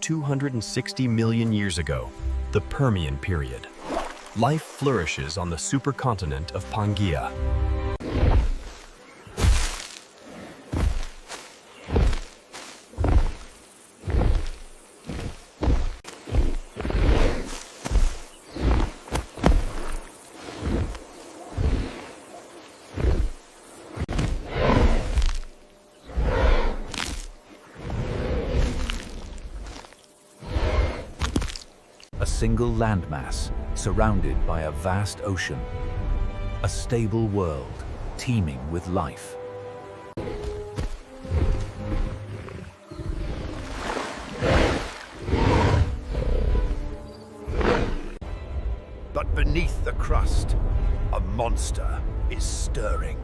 260 million years ago, the Permian period. Life flourishes on the supercontinent of Pangaea. A single landmass surrounded by a vast ocean. A stable world teeming with life. But beneath the crust, a monster is stirring.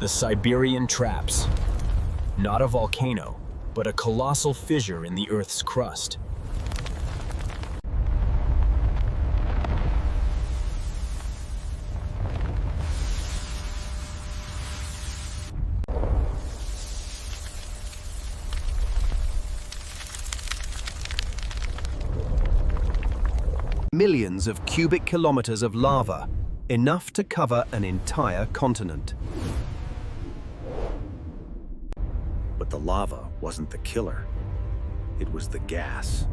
The Siberian Traps. Not a volcano, but a colossal fissure in the Earth's crust. Millions of cubic kilometers of lava, enough to cover an entire continent. But the lava wasn't the killer. It was the gas.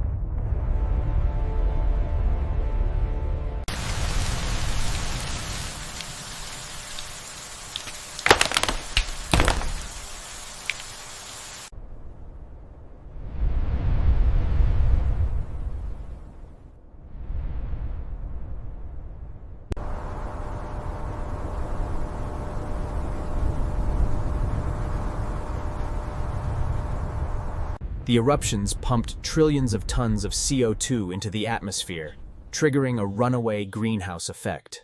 The eruptions pumped trillions of tons of CO2 into the atmosphere, triggering a runaway greenhouse effect.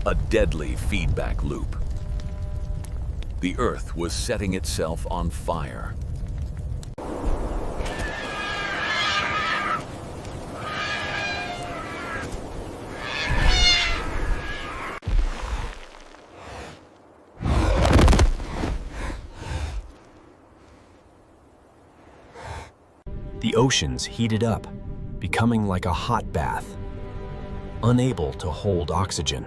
A deadly feedback loop. The Earth was setting itself on fire. The oceans heated up, becoming like a hot bath, unable to hold oxygen.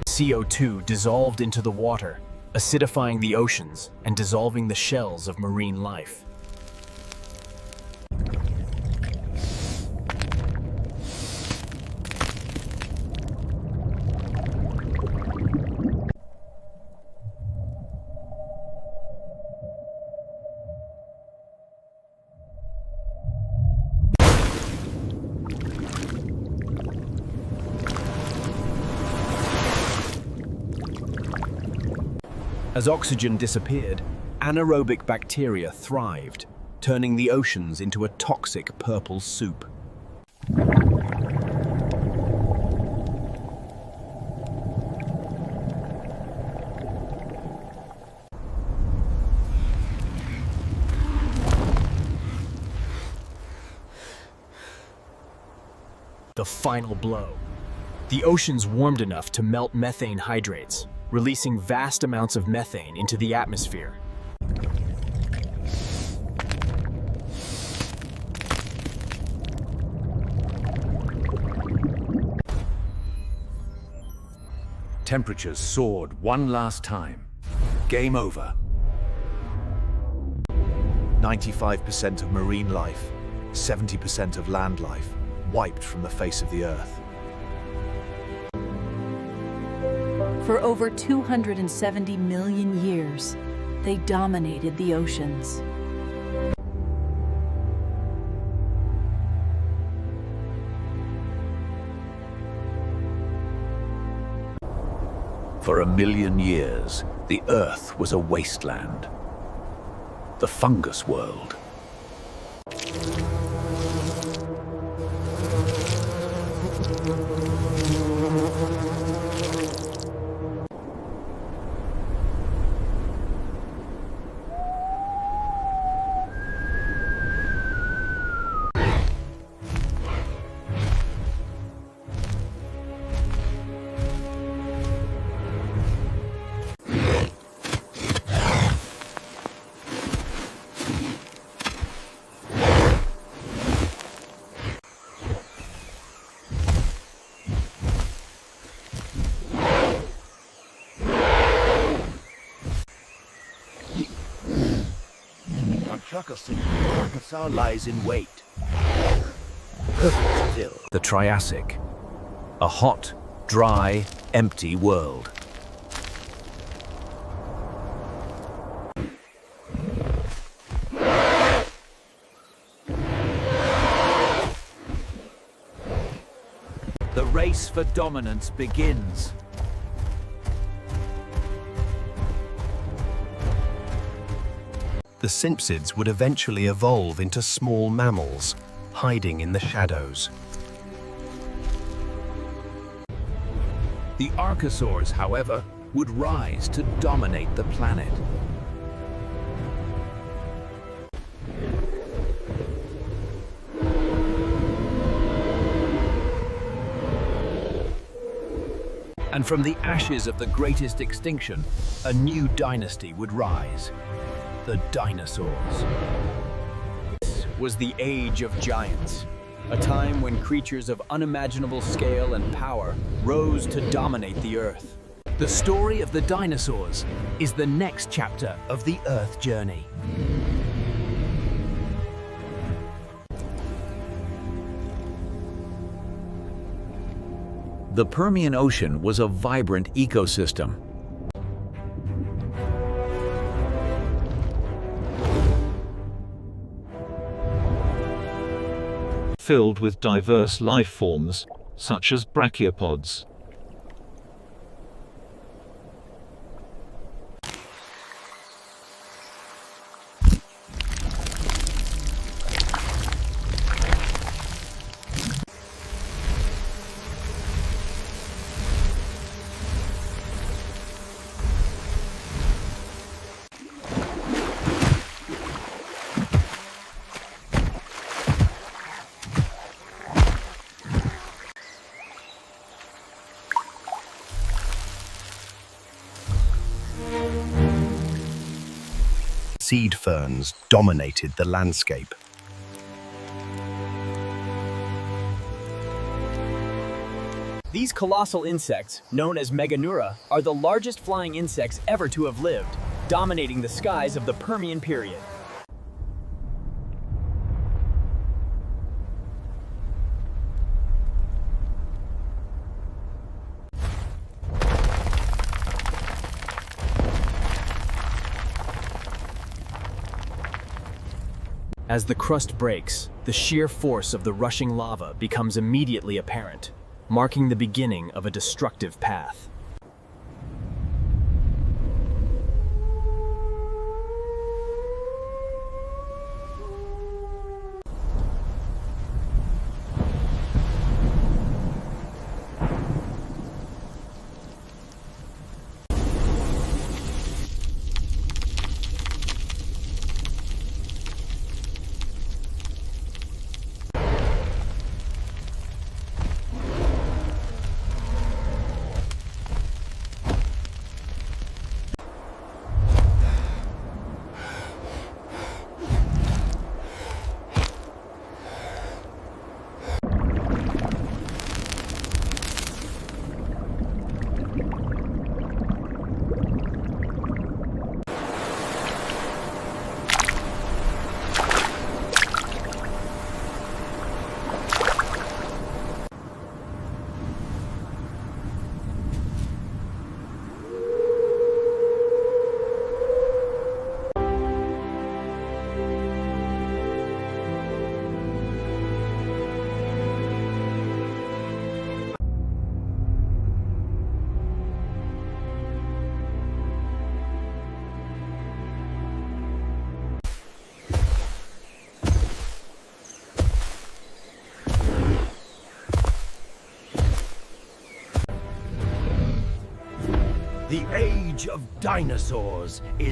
CO2 dissolved into the water, acidifying the oceans and dissolving the shells of marine life. As oxygen disappeared, anaerobic bacteria thrived, turning the oceans into a toxic purple soup. The final blow. The oceans warmed enough to melt methane hydrates, releasing vast amounts of methane into the atmosphere. Temperatures soared one last time. Game over. 95% of marine life, 70% of land life, wiped from the face of the Earth. For over 270 million years, they dominated the oceans. For 1,000,000 years, the Earth was a wasteland. The fungus world. Arkansas lies in wait. Still. The Triassic. A hot, dry, empty world. The race for dominance begins. The sympsids would eventually evolve into small mammals, hiding in the shadows. The archosaurs, however, would rise to dominate the planet. And from the ashes of the greatest extinction, a new dynasty would rise. The dinosaurs. This was the Age of Giants, a time when creatures of unimaginable scale and power rose to dominate the Earth. The story of the dinosaurs is the next chapter of the Earth journey. The Permian Ocean was a vibrant ecosystem. Filled with diverse life forms, such as brachiopods. Seed ferns dominated the landscape. These colossal insects, known as Meganeura, are the largest flying insects ever to have lived, dominating the skies of the Permian period. As the crust breaks, the sheer force of the rushing lava becomes immediately apparent, marking the beginning of a destructive path. The Age of Dinosaurs is